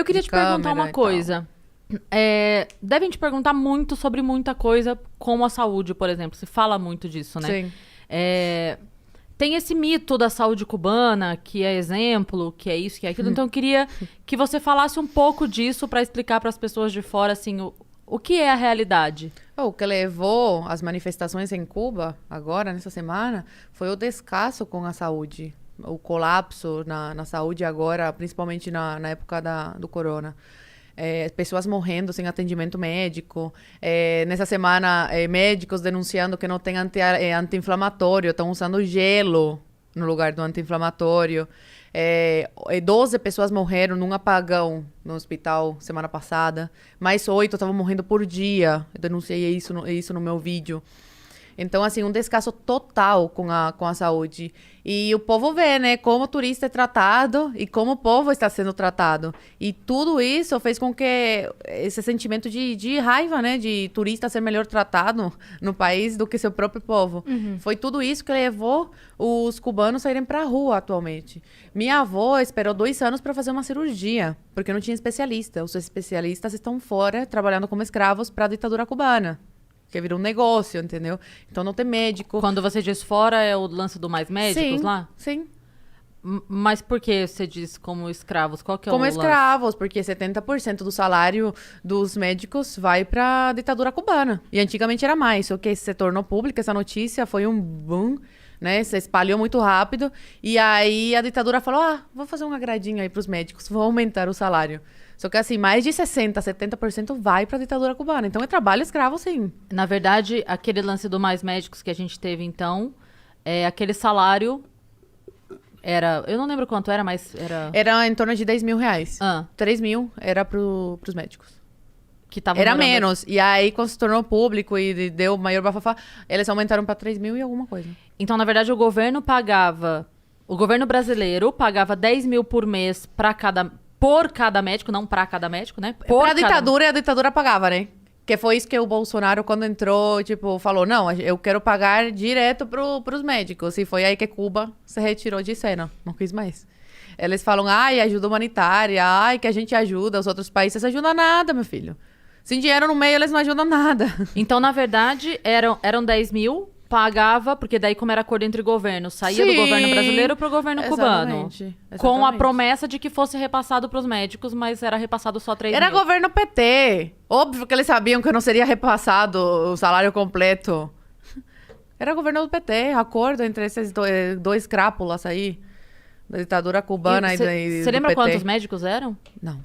Eu queria de te perguntar câmera uma e coisa. Devem te perguntar muito sobre muita coisa, como a saúde, por exemplo. Se fala muito disso, né? Sim. Tem esse mito da saúde cubana, que é exemplo, que é isso, que é aquilo. Então, eu queria que você falasse um pouco disso para explicar para as pessoas de fora, assim, o que é a realidade. O que levou as manifestações em Cuba, agora, nessa semana, foi o descaso com a saúde. O colapso na saúde agora, principalmente na época do corona. Pessoas morrendo sem atendimento médico. Nessa semana, médicos denunciando que não tem anti-inflamatório, estão usando gelo no lugar do anti-inflamatório. 12 pessoas morreram num apagão no hospital semana passada. Mais 8 estavam morrendo por dia. Eu denunciei isso no meu vídeo. Então, assim, um descaso total com a saúde. E o povo vê, né, como o turista é tratado e como o povo está sendo tratado. E tudo isso fez com que esse sentimento de raiva, né, de turista ser melhor tratado no país do que seu próprio povo. Foi tudo isso que levou os cubanos a irem para a rua atualmente. Minha avó esperou 2 anos para fazer uma cirurgia, porque não tinha especialista. Os especialistas estão fora, trabalhando como escravos para a ditadura cubana. Que virou um negócio, entendeu? Então não tem médico. Quando você diz fora, é o lance do Mais Médicos Sim, lá? Sim. Mas por que você diz como escravos? Qual que é Como o lance? escravos, porque 70% do salário dos médicos vai para a ditadura cubana. E antigamente era mais, só que se tornou pública essa notícia, foi um boom, né? Se espalhou muito rápido. E aí a ditadura falou, vou fazer um agradinho aí para os médicos, vou aumentar o salário. Só que assim, mais de 60%, 70% vai para a ditadura cubana. Então é trabalho escravo, sim. Na verdade, aquele lance do Mais Médicos que a gente teve, então, aquele salário era... Eu não lembro quanto era, mas era... Era em torno de 10 mil reais. 3 mil era pros médicos. Que tavam Era morando... menos. E aí, quando se tornou público e deu maior bafafá, eles aumentaram para 3 mil e alguma coisa. Então, na verdade, o governo brasileiro pagava 10 mil por mês por cada médico, não pra cada médico, né? Pra ditadura, a ditadura pagava, né? Que foi isso que o Bolsonaro, quando entrou, tipo, falou, não, eu quero pagar direto pros médicos. E foi aí que Cuba se retirou de cena. Não quis mais. Eles falam, ajuda humanitária, que a gente ajuda, os outros países ajudam nada, meu filho. Sem dinheiro no meio, eles não ajudam nada. Então, na verdade, eram 10 mil, pagava, porque daí, como era acordo entre governos, saía do governo brasileiro pro governo cubano. Exatamente. Com a promessa de que fosse repassado pros médicos, mas era repassado só 3 Era mil. governo PT. Óbvio que eles sabiam que não seria repassado o salário completo. Era governo do PT, acordo entre esses dois crápulas aí. Da ditadura cubana e do PT. Você lembra quantos médicos eram? Não.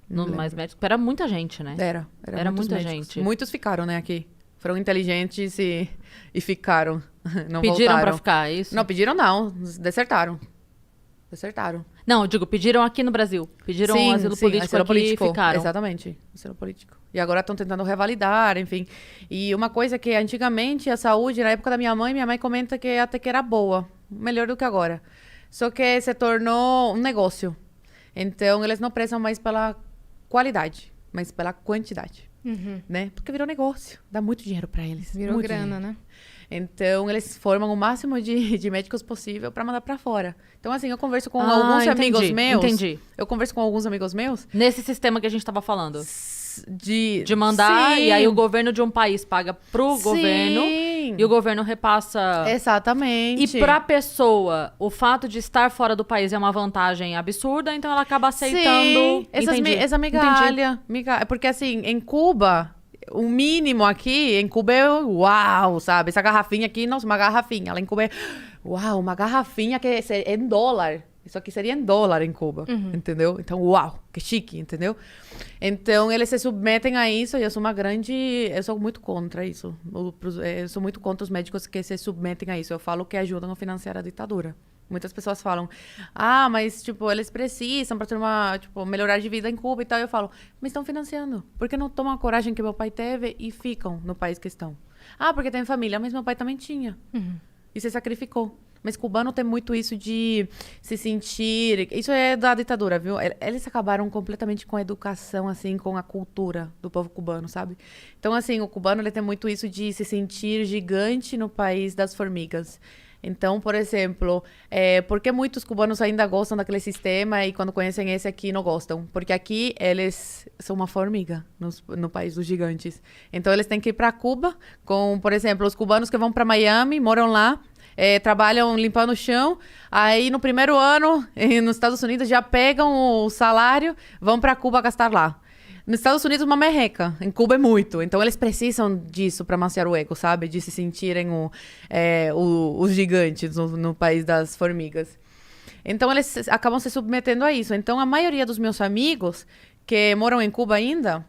No Mais Médicos? Era muita gente, né? Era muita médicos. gente. Muitos ficaram, né, aqui. Foram inteligentes e ficaram. Não Pediram voltaram. pra ficar, é isso? Não, pediram não. Desertaram. Não, eu digo, pediram aqui no Brasil. Pediram asilo político aqui e ficaram. Exatamente, asilo político. E agora estão tentando revalidar, enfim. E uma coisa que antigamente a saúde, na época da minha mãe comenta que até que era boa. Melhor do que agora. Só que se tornou um negócio. Então, eles não prezam mais pela qualidade, mas pela quantidade. Né? Porque virou negócio. Dá muito dinheiro para eles. Virou muito grana, dinheiro. né? Então, eles formam o máximo de médicos possível para mandar para fora. Então, assim, eu converso com alguns amigos meus. Entendi. Eu converso com alguns amigos meus. Nesse sistema que a gente tava falando. De mandar, Sim. e aí o governo de um país paga pro Sim. governo e o governo repassa. Exatamente. E pra pessoa, o fato de estar fora do país é uma vantagem absurda, então ela acaba aceitando. Sim. Essa migalha. Porque assim, em Cuba, o mínimo aqui, em Cuba é uau, sabe? Essa garrafinha aqui, nossa, uma garrafinha. Lá em Cuba é uau, uma garrafinha que é em dólar. Isso aqui seria em dólar em Cuba, entendeu? Então, uau, que chique, entendeu? Então, eles se submetem a isso e eu sou muito contra isso. Eu sou muito contra os médicos que se submetem a isso. Eu falo que ajudam a financiar a ditadura. Muitas pessoas falam, mas, tipo, eles precisam para ter melhorar de vida em Cuba e tal. Eu falo, mas estão financiando. Por que não tomam a coragem que meu pai teve e ficam no país que estão? Porque tem família, mas meu pai também tinha. E se sacrificou. Mas cubano tem muito isso de se sentir... Isso é da ditadura, viu? Eles acabaram completamente com a educação, assim, com a cultura do povo cubano, sabe? Então, assim, o cubano ele tem muito isso de se sentir gigante no país das formigas. Então, por exemplo, por que muitos cubanos ainda gostam daquele sistema e quando conhecem esse aqui não gostam? Porque aqui eles são uma formiga no país dos gigantes. Então, eles têm que ir para Cuba com, por exemplo, os cubanos que vão para Miami, moram lá, trabalham limpando o chão, aí no primeiro ano, nos Estados Unidos, já pegam o salário, vão para Cuba gastar lá. Nos Estados Unidos, uma merreca. Em Cuba é muito. Então, eles precisam disso para amaciar o ego, sabe? De se sentirem os gigantes no país das formigas. Então, eles acabam se submetendo a isso. Então, a maioria dos meus amigos que moram em Cuba ainda,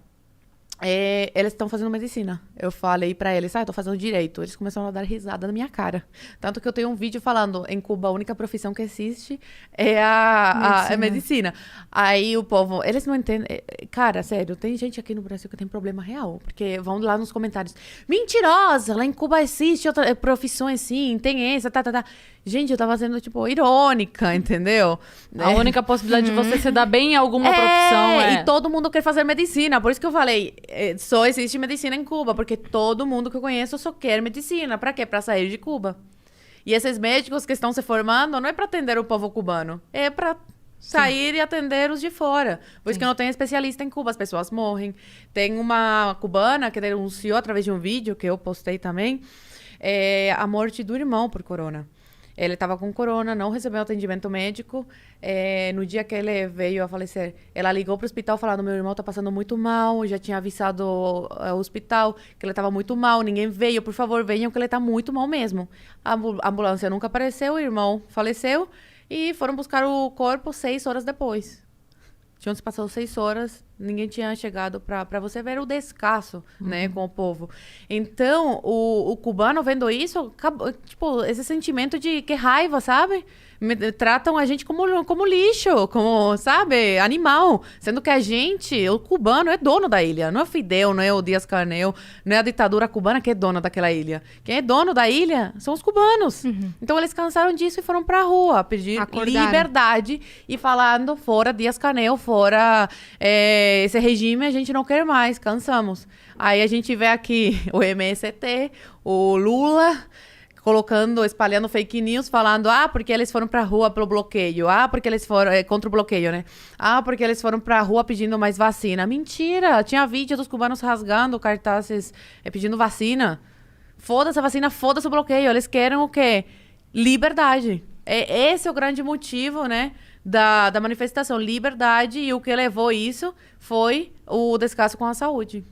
eles estão fazendo medicina. Eu falei para eles, eu tô fazendo direito. Eles começaram a dar risada na minha cara. Tanto que eu tenho um vídeo falando, em Cuba, a única profissão que existe é a medicina. Aí o povo, eles não entendem. Cara, sério, tem gente aqui no Brasil que tem problema real. Porque vão lá nos comentários, mentirosa, lá em Cuba existe outra profissões, sim, tem essa, tá. Gente, eu tava sendo, tipo, irônica, entendeu? A única possibilidade de você se dar bem em alguma profissão e todo mundo quer fazer medicina. Por isso que eu falei, só existe medicina em Cuba, porque todo mundo que eu conheço só quer medicina. Pra quê? Pra sair de Cuba. E esses médicos que estão se formando não é pra atender o povo cubano, é pra sair e atender os de fora. Por isso que não tem especialista em Cuba, as pessoas morrem. Tem uma cubana que denunciou através de um vídeo que eu postei também, a morte do irmão por corona. Ele estava com corona, não recebeu atendimento médico. No dia que ele veio a falecer, ela ligou para o hospital falando, meu irmão está passando muito mal, já tinha avisado o hospital que ele estava muito mal, ninguém veio, por favor, venham que ele está muito mal mesmo. A ambulância nunca apareceu, o irmão faleceu e foram buscar o corpo 6 horas depois. Tinham se passado 6 horas, ninguém tinha chegado para você ver o descaso, né, com o povo. Então, o cubano vendo isso, tipo, esse sentimento de que raiva, sabe? Tratam a gente como lixo, como, sabe, animal. Sendo que a gente, o cubano, é dono da ilha. Não é o Fidel, não é o Díaz-Canel, não é a ditadura cubana que é dona daquela ilha. Quem é dono da ilha são os cubanos. Então, eles cansaram disso e foram pra rua pedir liberdade e falando, fora Díaz-Canel, fora esse regime, a gente não quer mais, cansamos. Aí a gente vê aqui o MST, o Lula espalhando fake news, falando, porque eles foram pra rua pelo bloqueio, porque eles foram, contra o bloqueio, né? Porque eles foram pra rua pedindo mais vacina. Mentira! Tinha vídeo dos cubanos rasgando cartazes pedindo vacina. Foda-se a vacina, foda-se o bloqueio. Eles querem o quê? Liberdade. Esse é o grande motivo, né? Da manifestação, liberdade, e o que levou isso foi o descaso com a saúde.